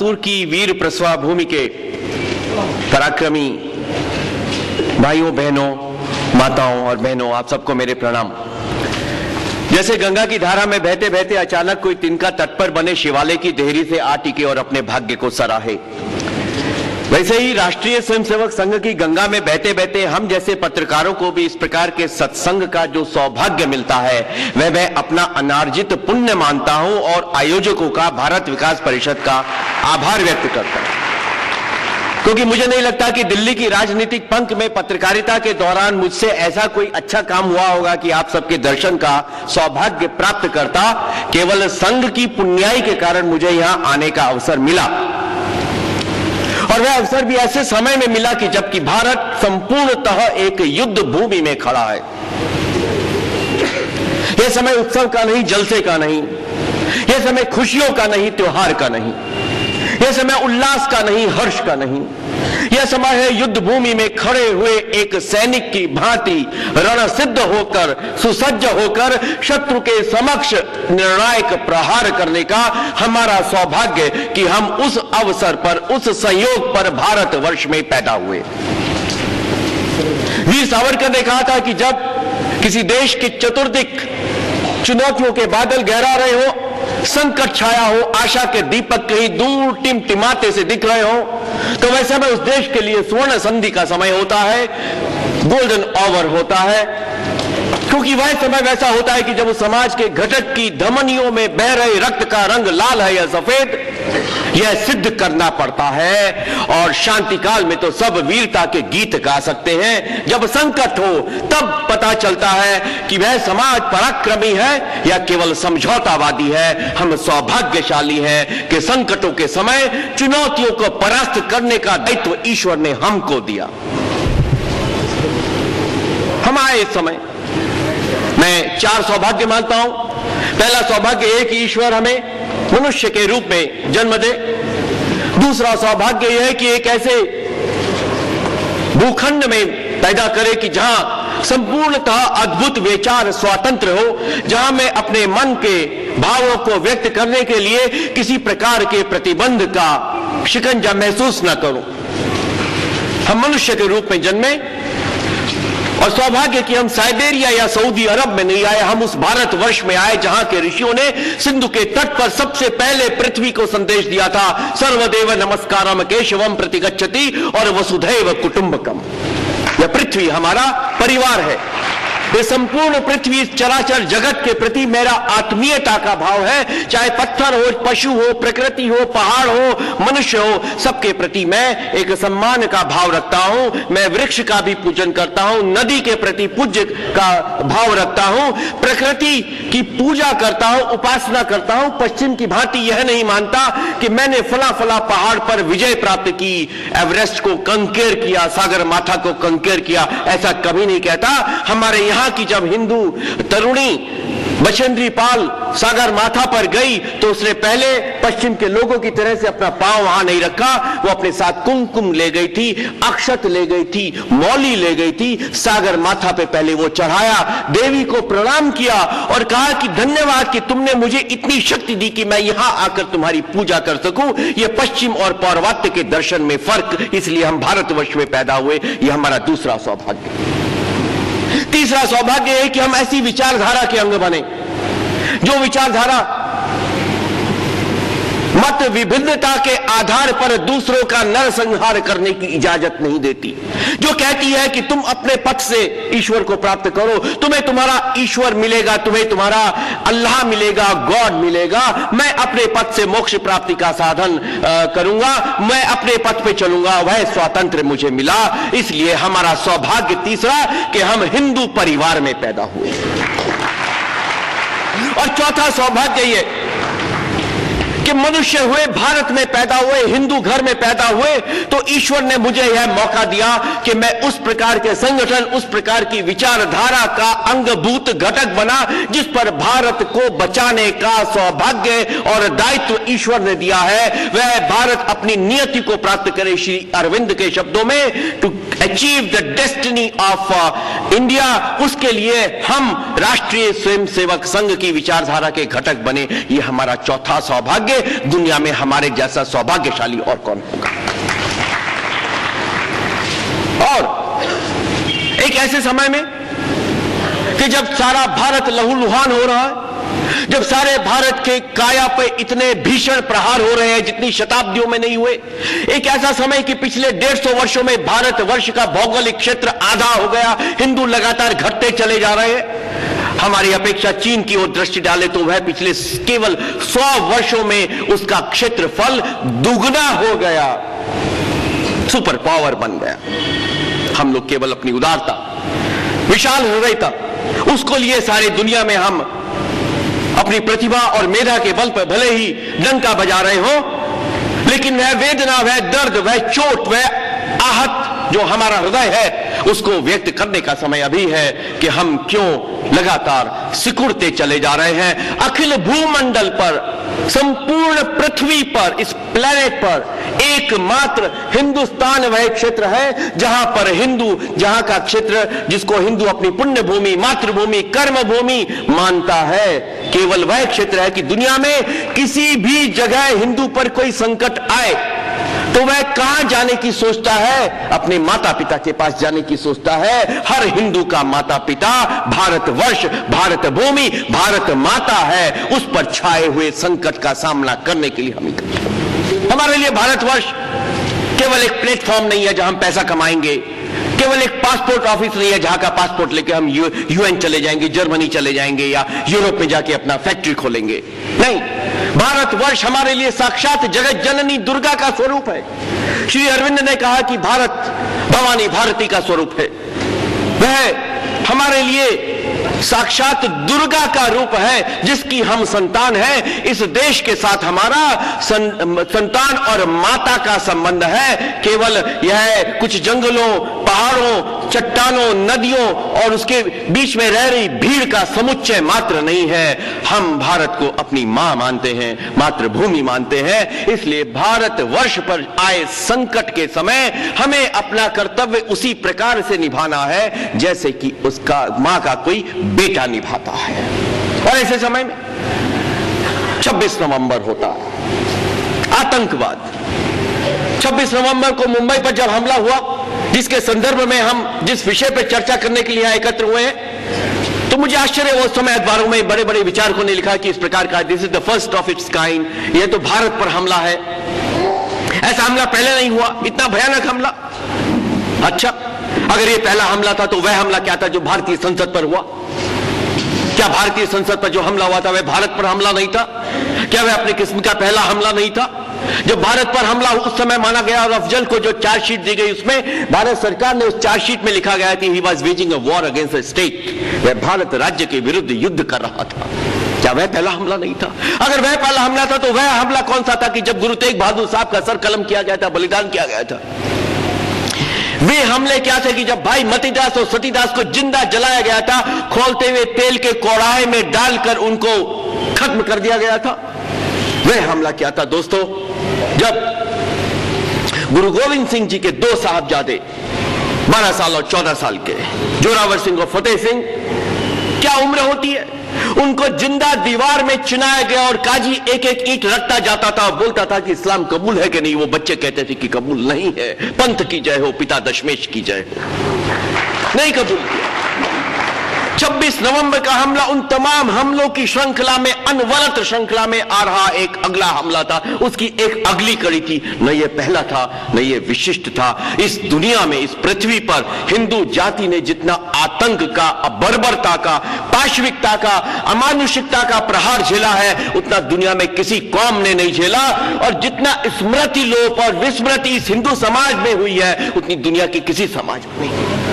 लातूर की वीर प्रसवा भूमि के पराक्रमी भाइयों, बहनों, माताओं और बहनों, आप सबको मेरे प्रणाम। जैसे गंगा की धारा में बहते बहते अचानक कोई तिनका तट पर बने शिवालय की देहरी से आ टिके और अपने भाग्य को सराहे, वैसे ही राष्ट्रीय स्वयंसेवक संघ की गंगा में बहते बहते हम जैसे पत्रकारों को भी इस प्रकार के सत्संग का जो सौभाग्य मिलता है वह मैं अपना अनार्जित पुण्य मानता हूं और आयोजकों का, भारत विकास परिषद का आभार व्यक्त करता हूं, क्योंकि मुझे नहीं लगता कि दिल्ली की राजनीतिक पंख में पत्रकारिता के दौरान मुझसे ऐसा कोई अच्छा काम हुआ होगा कि आप सबके दर्शन का सौभाग्य प्राप्त करता। केवल संघ की पुण्याई के कारण मुझे यहां आने का अवसर मिला, और वह अवसर भी ऐसे समय में मिला कि जबकि भारत संपूर्णतः एक युद्ध भूमि में खड़ा है। यह समय उत्सव का नहीं, जलसे का नहीं, यह समय खुशियों का नहीं, त्योहार का नहीं, यह समय उल्लास का नहीं, हर्ष का नहीं, यह समय है युद्ध भूमि में खड़े हुए एक सैनिक की भांति रणसिद्ध होकर, सुसज्ज होकर शत्रु के समक्ष निर्णायक प्रहार करने का हमारा सौभाग्य कि हम उस अवसर पर, उस संयोग पर भारतवर्ष में पैदा हुए। वीर सावरकर ने कहा था कि जब किसी देश की चतुर्दिक चुनौतियों के बादल गहरा रहे हो, संकट छाया हो, आशा के दीपक कहीं दूर टिमटिमाते से दिख रहे हो, तो वैसे समय उस देश के लिए स्वर्ण संधि का समय होता है, गोल्डन आवर होता है, क्योंकि वह समय वैसा होता है कि जब उस समाज के घटक की धमनियों में बह रहे रक्त का रंग लाल है या सफेद, यह सिद्ध करना पड़ता है। और शांति काल में तो सब वीरता के गीत गा सकते हैं, जब संकट हो तब पता चलता है कि वह समाज पराक्रमी है या केवल समझौतावादी है। हम सौभाग्यशाली हैं कि संकटों के समय चुनौतियों को परास्त करने का दायित्व ईश्वर ने हमको दिया। हम आए इस समय, मैं 4 सौभाग्य मानता हूं। पहला सौभाग्य है कि ईश्वर हमें मनुष्य के रूप में जन्म दे। दूसरा सौभाग्य यह है कि एक ऐसे भूखंड में पैदा करे कि जहां संपूर्णतः अद्भुत विचार स्वतंत्र हो, जहां मैं अपने मन के भावों को व्यक्त करने के लिए किसी प्रकार के प्रतिबंध का शिकंजा महसूस न करूं। हम मनुष्य के रूप में जन्मे, और सौभाग्य कि हम साइबेरिया या सऊदी अरब में नहीं आए, हम उस भारतवर्ष में आए जहां के ऋषियों ने सिंधु के तट पर सबसे पहले पृथ्वी को संदेश दिया था, सर्वदेव नमस्कारम केशवम प्रतिगच्छति और वसुधैव कुटुंबकम। यह पृथ्वी हमारा परिवार है। ये संपूर्ण पृथ्वी, चराचर जगत के प्रति मेरा आत्मीयता का भाव है। चाहे पत्थर हो, पशु हो, प्रकृति हो, पहाड़ हो, मनुष्य हो, सबके प्रति मैं एक सम्मान का भाव रखता हूं। मैं वृक्ष का भी पूजन करता हूं, नदी के प्रति पूज्य का भाव रखता हूं, प्रकृति की पूजा करता हूं, उपासना करता हूं। पश्चिम की भांति यह नहीं मानता कि मैंने फला फला पहाड़ पर विजय प्राप्त की, एवरेस्ट को कंकेर किया, सागर माथा को कंकेर किया, ऐसा कभी नहीं कहता। हमारे यहाँ की जब हिंदू तरुणी बचेंद्री पाल सागर माथा पर गई तो उसने पहले पश्चिम के लोगों की तरह से अपना पांव वहां नहीं रखा, वो अपने साथ कुमकुम ले गई थी, अक्षत ले गई थी, मौली ले गई थी, सागर माथा पे पहले वो चढ़ाया, देवी को प्रणाम किया और कहा कि धन्यवाद कि तुमने मुझे इतनी शक्ति दी कि मैं यहां आकर तुम्हारी पूजा कर सकूं। यह पश्चिम और पौर्वात्य के दर्शन में फर्क, इसलिए हम भारतवर्ष में पैदा हुए। यह हमारा दूसरा सौभाग्य। तीसरा सौभाग्य है कि हम ऐसी विचारधारा के अंग बने जो विचारधारा मत विभिन्नता के आधार पर दूसरों का नरसंहार करने की इजाजत नहीं देती, जो कहती है कि तुम अपने पथ से ईश्वर को प्राप्त करो, तुम्हें तुम्हारा ईश्वर मिलेगा, तुम्हें तुम्हारा अल्लाह मिलेगा, गॉड मिलेगा। मैं अपने पथ से मोक्ष प्राप्ति का साधन करूंगा, मैं अपने पथ पे चलूंगा, वह स्वातंत्र मुझे मिला। इसलिए हमारा सौभाग्य तीसरा कि हम हिंदू परिवार में पैदा हुए। और चौथा सौभाग्य ये कि मनुष्य हुए, भारत में पैदा हुए, हिंदू घर में पैदा हुए, तो ईश्वर ने मुझे यह मौका दिया कि मैं उस प्रकार के संगठन, उस प्रकार की विचारधारा का अंगभूत घटक बना जिस पर भारत को बचाने का सौभाग्य और दायित्व ईश्वर ने दिया है। वह भारत अपनी नियति को प्राप्त करे। श्री अरविंद के शब्दों में, to achieve the destiny of India, उसके लिए हम राष्ट्रीय स्वयंसेवक संघ की विचारधारा के घटक बने। ये हमारा चौथा सौभाग्य। दुनिया में हमारे जैसा सौभाग्यशाली और कौन होगा। और एक ऐसे समय में कि जब सारा भारत लहूलुहान हो रहा है, जब सारे भारत के काया पे इतने भीषण प्रहार हो रहे हैं जितनी शताब्दियों में नहीं हुए, एक ऐसा समय कि पिछले 150 वर्षों में भारतवर्ष का भौगोलिक क्षेत्र आधा हो गया, हिंदू लगातार घटते चले जा रहे हैं। हमारी अपेक्षा चीन की ओर दृष्टि डाले तो वह पिछले केवल 100 वर्षों में उसका क्षेत्रफल दुगना हो गया, सुपर पावर बन गया। हम लोग केवल अपनी उदारता, विशाल हृदयता, उसको लिए सारी दुनिया में हम अपनी प्रतिभा और मेधा के बल पर भले ही डंका बजा रहे हो, लेकिन वह वेदना, वह दर्द, वह चोट, वह आहत जो हमारा हृदय है, उसको व्यक्त करने का समय अभी है कि हम क्यों लगातार सिकुड़ते चले जा रहे हैं। अखिल भूमंडल पर, संपूर्ण पृथ्वी पर, इस प्लेनेट पर एकमात्र हिंदुस्तान वह क्षेत्र है जहां पर हिंदू, जहां का क्षेत्र जिसको हिंदू अपनी पुण्य भूमि, मातृभूमि, कर्म भूमि मानता है, केवल वह क्षेत्र है कि दुनिया में किसी भी जगह हिंदू पर कोई संकट आए तो वह कहां जाने की सोचता है? अपने माता पिता के पास जाने की सोचता है। हर हिंदू का माता पिता भारतवर्ष, भारत भूमि, भारत माता है। उस पर छाए हुए संकट का सामना करने के लिए हम हमारे लिए भारतवर्ष केवल एक प्लेटफॉर्म नहीं है जहां हम पैसा कमाएंगे, केवल एक पासपोर्ट ऑफिस नहीं है जहां का पासपोर्ट लेके हम यूएन चले जाएंगे, जर्मनी चले जाएंगे या यूरोप में जाके अपना फैक्ट्री खोलेंगे। नहीं, भारतवर्ष हमारे लिए साक्षात जगत जननी दुर्गा का स्वरूप है। श्री अरविंद ने कहा कि भारत भवानी भारती का स्वरूप है। वह हमारे लिए साक्षात दुर्गा का रूप है जिसकी हम संतान हैं। इस देश के साथ हमारा संतान और माता का संबंध है। केवल यह कुछ जंगलों, पहाड़ों, चट्टानों, नदियों और उसके बीच में रह रही भीड़ का समुच्चय मात्र नहीं है। हम भारत को अपनी मां मानते हैं, मातृभूमि मानते हैं। इसलिए भारतवर्ष पर आए संकट के समय हमें अपना कर्तव्य उसी प्रकार से निभाना है जैसे कि उसका मां का कोई बेटा निभाता है। और ऐसे समय में 26 नवंबर होता है, आतंकवाद। 26 नवंबर को मुंबई पर जब हमला हुआ, जिसके संदर्भ में हम जिस विषय पर चर्चा करने के लिए यहां एकत्र हुए हैं, तो मुझे आश्चर्य, उस समय अखबारों में बड़े बड़े विचारकों ने लिखा कि इस प्रकार का this is the first of its kind, यह तो भारत पर हमला है, ऐसा हमला पहले नहीं हुआ, इतना भयानक हमला। अच्छा, अगर यह पहला हमला था तो वह हमला क्या था जो भारतीय संसद पर हुआ? क्या भारतीय संसद पर जो हमला हुआ था वह भारत पर हमला नहीं था? क्या वह अपनी किस्म का पहला हमला नहीं था? जब भारत पर हमला उस समय माना गया और अफजल को जो चार्जशीट दी गई उसमें भारत सरकार ने उस चार्जशीट में लिखा गया कि he was waging a war against the state, वह भारत राज्य के विरुद्ध युद्ध कर रहा था। क्या वह पहला हमला नहीं था? अगर वह पहला हमला था तो वह हमला कौन सा था कि जब गुरु तेग बहादुर साहब का सर कलम किया गया था, बलिदान किया गया था? वे हमले क्या थे कि जब भाई मतीदास और सतीदास को जिंदा जलाया गया था, खोलते हुए तेल के कौड़ाहे में डालकर उनको खत्म कर दिया गया था। वह हमला क्या था दोस्तों? जब गुरु गोविंद सिंह जी के 2 साहबजादे 12 साल और 14 साल के, जोरावर सिंह और फतेह सिंह, क्या उम्र होती है, उनको जिंदा दीवार में चिनाया गया और काजी एक एक ईंट रखता जाता था और बोलता था कि इस्लाम कबूल है कि नहीं। वो बच्चे कहते थे कि कबूल नहीं है, पंथ की जय हो, पिता दशमेश की जय हो। नहीं कबूल किया। 26 नवंबर का हमला उन तमाम हमलों की श्रृंखला में, अनवरत श्रृंखला में आ रहा एक अगला हमला था, उसकी एक अगली कड़ी थी। न ये पहला था, न ये विशिष्ट था। इस दुनिया में, इस पृथ्वी पर हिंदू जाति ने जितना आतंक का, बर्बरता का, पाशविकता का, अमानुषिकता का प्रहार झेला है, उतना दुनिया में किसी कौम ने नहीं झेला। और जितना स्मृति लोप और विस्मृति इस हिंदू समाज में हुई है, उतनी दुनिया के किसी समाज में नहीं।